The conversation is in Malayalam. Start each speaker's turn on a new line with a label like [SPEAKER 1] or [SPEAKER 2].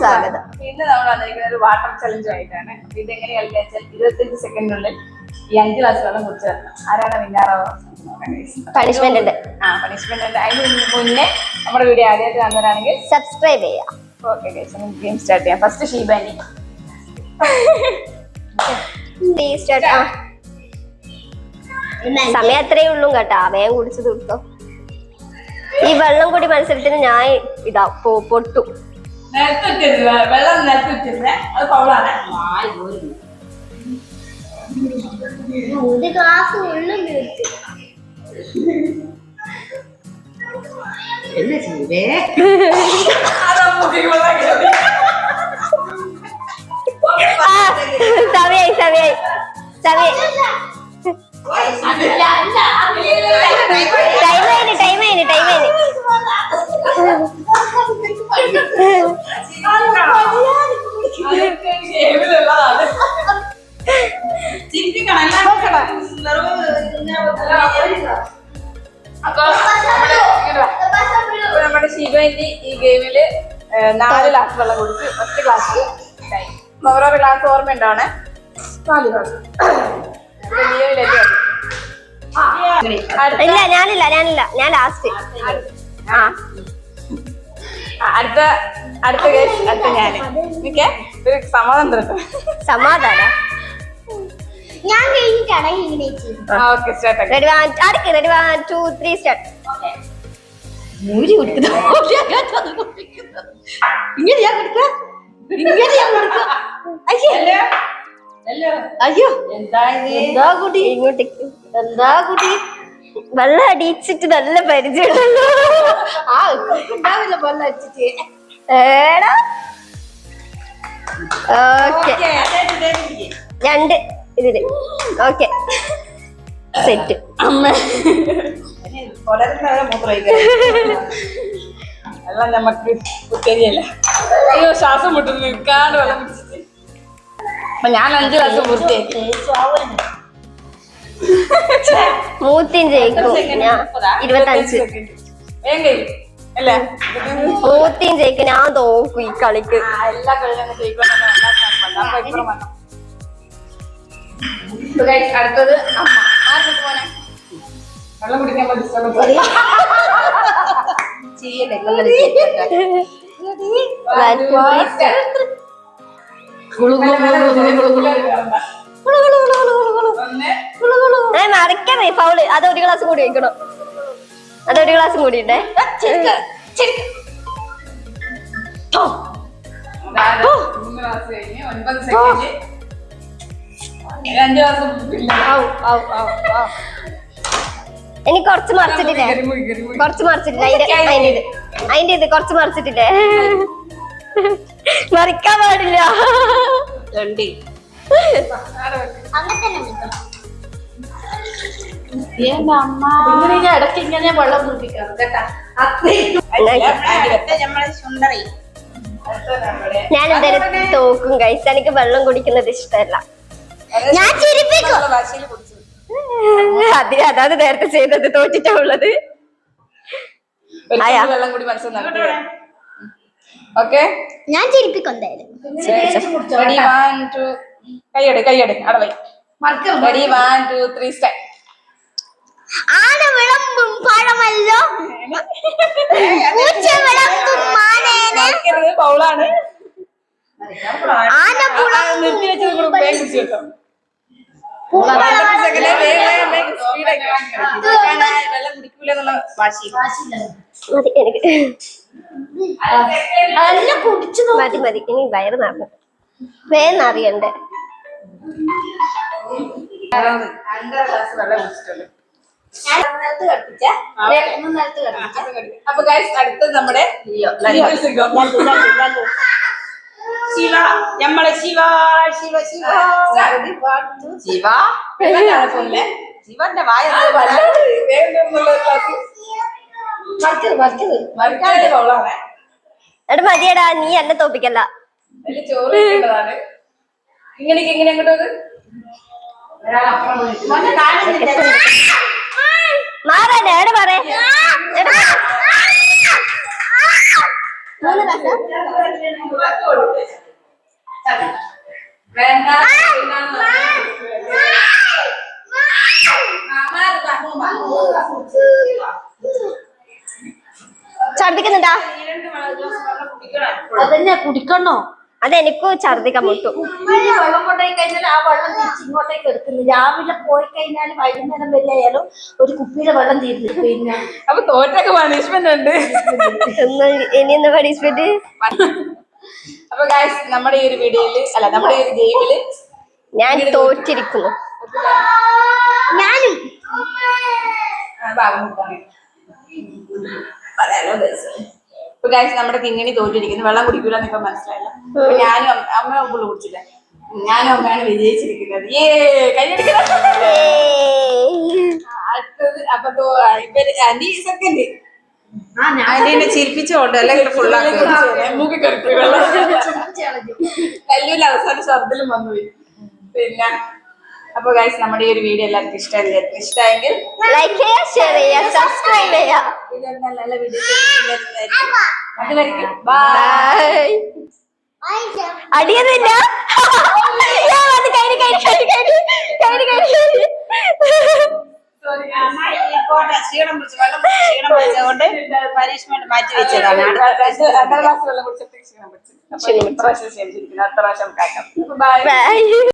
[SPEAKER 1] സ്വാഗതം.
[SPEAKER 2] ഇന്ന് നമ്മൾ വന്നിരിക്കുന്ന ഒരു വാട്ടർ ചലഞ്ച് ആയിട്ടാണ്. അപ്പൊ ഇത് എങ്ങനെ കളിക്കാച്ചാൽ 25 സെക്കൻഡിനുള്ളിൽ ഈ 5 ഗ്ലാസ് വെള്ളം കുടിച്ചു തരണം. ആരാണ് വിന്നാറാവുക?
[SPEAKER 1] പണിഷ്മെന്റ് ഉണ്ട്.
[SPEAKER 2] പണിഷ്മെന്റ് ഉണ്ട്. അതിന് മുന്നേ നമ്മുടെ വീഡിയോ ആദ്യമായിട്ട് കാണുന്നവരാണെങ്കിൽ
[SPEAKER 1] സബ്സ്ക്രൈബ് ചെയ്യാം.
[SPEAKER 2] ഓക്കെ ഗൈസ്, ഗെയിം സ്റ്റാർട്ട് ചെയ്യാം. ഫസ്റ്റ് ഷീബാനി.
[SPEAKER 1] സമയം അത്രേ ഉള്ളൂ കേട്ടാ, വേഗം കുടിച്ചു തീർത്തോ. ഈ വെള്ളം കൂടി മത്സരത്തിന് ഞാൻ ഇതാ പൊട്ടു.
[SPEAKER 2] വെള്ളം നിരത്തിരുന്നേ, അത് പൗളാണ്.
[SPEAKER 3] ഒരു ഗ്ലാസ് വെള്ളം
[SPEAKER 1] സമയായി സമയായി സമയായി. ടൈം ആയിന്.
[SPEAKER 2] നമ്മുടെ ഷീബാനി ഈ ഗെയിമില് 4 ഗ്ലാസ് വെള്ളം കുടിച്ച് 1 ഗ്ലാസ് ഓരോ ഗ്ലാസ് ഓർമ്മ ഉണ്ടാവണേ. 4 ഗ്ലാസ്.
[SPEAKER 1] ഇല്ല ഞാനില്ല ഞാൻ ലാസ്റ്റ്.
[SPEAKER 2] അടുത്ത കേസ് അടുത്ത ഞാന്. ഓക്കെ, ഒരു സമാധാനം തരട്ടെ.
[SPEAKER 1] സമാധാനം.
[SPEAKER 3] ഞാൻ കഴിഞ്ഞിട്ടാണ് ഇങ്ങനെ
[SPEAKER 2] ഓക്കെ, സ്റ്റാർട്ട്.
[SPEAKER 1] Ready 1 2 3 start.
[SPEAKER 3] അയ്യോ
[SPEAKER 1] എന്താ കുട്ടി ഇങ്ങോട്ടേക്ക്? എന്താ കുട്ടി വെള്ളം അടിച്ചിട്ട് നല്ല പരിചയമുണ്ടല്ലോ.
[SPEAKER 3] ഉണ്ടാവില്ല വെള്ളം അടിച്ചിട്ട്.
[SPEAKER 1] ഏടാ ഓക്കെ 2 ഇതില്. Okay set.
[SPEAKER 2] വെള്ളം നമുക്ക് കുറ്റരിയല്ല. അയ്യോ, ശ്വാസം മുട്ടുന്നു നിൽക്കാണ്ട് വെള്ളം കുടിച്ചിട്ട്. അപ്പൊ ഞാൻ 5 ഗ്ലാസ് പൂർത്തിയാക്കി.
[SPEAKER 1] മൂത്തിൻ ജയിക്കും. ഞാൻ 25.
[SPEAKER 2] അല്ലേ?
[SPEAKER 1] മൂത്തിൻ ജയിക്കും. ഞാൻ തോക്കും ഈ കളിക്ക്.
[SPEAKER 2] എല്ലാ കളിയും അടുത്തത് അമ്മ. വെള്ളം കുടിക്കാൻ
[SPEAKER 1] മറിക്കണേ ഫൗള്. അത് 1 ഗ്ലാസ് കൂടി വെക്കണം. അത് 1 ഗ്ലാസ് കൂടി ഉണ്ടേ.
[SPEAKER 2] 9
[SPEAKER 1] ഇനി കുറച്ച് മറിച്ചിട്ടില്ലേ? കുറച്ച് മറിച്ചിട്ടില്ല. അതിന്റെ ഇത് കുറച്ച് മറിച്ചിട്ടില്ലേ? മറിക്കാൻ പാടില്ല.
[SPEAKER 3] ഇടയ്ക്ക് ഇങ്ങനെ വെള്ളം കുടിപ്പിക്കാം കേട്ടാ.
[SPEAKER 1] ഞാൻ എന്തായാലും തോക്കും ഗൈസ്. എനിക്ക് വെള്ളം കുടിക്കുന്നത് ഇഷ്ടമല്ല. ഞാൻ ചിരിപ്പിക്കും. അതാണ് നേരത്തെ ചെയ്തത്. തോറ്റിട്ടാ ഉള്ളത്.
[SPEAKER 2] വെള്ളം കൂടി മനസ്സിലാക്കുക. ഓക്കെ,
[SPEAKER 3] ഞാൻ ചിരിപ്പിക്കും എന്തായാലും.
[SPEAKER 2] റെഡി 1 2 കൈയട് അടവൈ. Ready 1 2 3 start.
[SPEAKER 3] ആന വിളമ്പും പഴമല്ലോ, പൂച്ച വിളമ്പും മാനേനെ,
[SPEAKER 2] പൗളാണ്.
[SPEAKER 3] ആന
[SPEAKER 2] നിർത്തി വെച്ചത് വെള്ളം കുടിക്കൂല എന്നുള്ള വാശി.
[SPEAKER 1] മതി. ഇനി വയറ് നിറഞ്ഞു. വേഗം അറിയണ്ടേ.
[SPEAKER 2] 5 ഗ്ലാസ് വെള്ളം കുടിച്ചിട്ടുണ്ട്. അപ്പൊ ഗൈസ്, അടുത്തത് നമ്മുടെ ശിവ. നമ്മളെ ശിവ ശിവന്റെ വായ
[SPEAKER 1] എടാ മതിയടാ, നീ എന്നെ തോപ്പിക്കല്ല.
[SPEAKER 2] ചോറ് ഇങ്ങനെ അങ്ങോട്ട്
[SPEAKER 1] മാറാ. എവിടെ പറ മൂന്ന് ഗ്ലാസ്
[SPEAKER 2] വേണ്ട
[SPEAKER 1] ഛർദിക്കുന്നുണ്ടാ?
[SPEAKER 3] അതന്നെ കുടിക്കണോ?
[SPEAKER 1] അതെനിക്കും ഛർദിക്കാൻ മുട്ടു.
[SPEAKER 3] കുപ്പിയിൽ വെള്ളം കൊണ്ടുപോയി കഴിഞ്ഞാൽ ആ വെള്ളം തിരിച്ച് ഇങ്ങോട്ടേക്ക് എടുക്കുന്നു. രാവിലെ പോയി കഴിഞ്ഞാൽ വൈകുന്നേരം വരെ ആയാലും ഒരു കുപ്പിയിലെ വെള്ളം തീരുന്നു. പിന്നെ
[SPEAKER 2] അപ്പൊ തോറ്റൊക്കെ പണിഷ്മെന്റ് ഉണ്ട്.
[SPEAKER 1] ഇനി എന്താ പണിഷ്മെന്റ്?
[SPEAKER 2] അപ്പൊ ഗൈസ് നമ്മുടെ ഈ ഒരു വീഡിയോയില് അല്ല നമ്മുടെ ഈ ഒരു ഗെയിമില്
[SPEAKER 1] ഞാൻ തോറ്റിരിക്കുന്നു.
[SPEAKER 3] ഞാനും
[SPEAKER 2] പറയാലോ ഗൈസ്. ഇപ്പൊ ഗൈസ് നമ്മുടെ കിങ്ങിണി തോറ്റിരിക്കുന്നു. വെള്ളം കുടിക്കൂലെന്ന് ഇപ്പൊ മനസ്സിലായില്ല. അപ്പൊ ഞാനും അമ്മ ഫുള്ള് കുടിച്ചില്ല. ഞാനും അമ്മയാണ് വിജയിച്ചിരിക്കുന്നത്. അടുത്തത് അപ്പൊ ഇവര് അനി സെക്കൻഡ് അതിനെ ചിരിപ്പിച്ചോണ്ട് അല്ലെങ്കിൽ ഫുള്ളാക്കി മൂക്കി കറിപ്പി വെള്ളം കല്ലൂരിൽ അവസാനം ശബ്ദത്തിലും വന്നുപോയി. പിന്നെ അപ്പൊ ഗൈസ് നമ്മുടെ ഈ ഒരു വീഡിയോ എല്ലാവർക്കും ഇഷ്ടമായെങ്കിൽ
[SPEAKER 1] ലൈക്ക് ചെയ്യുക, ഷെയർ ചെയ്യുക, സബ്സ്ക്രൈബ് ചെയ്യുക.
[SPEAKER 2] ഇതെന്താ നല്ല വീഡിയോ അതുവരെയ്ക്കും ബൈ.
[SPEAKER 1] അടിയൊന്നുമില്ല.
[SPEAKER 4] ക്ഷീണം പിടിച്ചതുകൊണ്ട് പനിഷ്മെന്റ് മാറ്റി വെച്ചതാണ്.
[SPEAKER 2] അടുത്ത ക്ലാസ് വെള്ളം കുടിച്ചിട്ട് ക്ഷീണം പിടിച്ചു. അപ്പൊ ഇപ്രാവശ്യം ക്ഷീണിച്ചിരിക്കുന്നു. അടുത്ത പ്രാവശ്യം കാക്കാം. ബൈ.
[SPEAKER 1] ബൈ.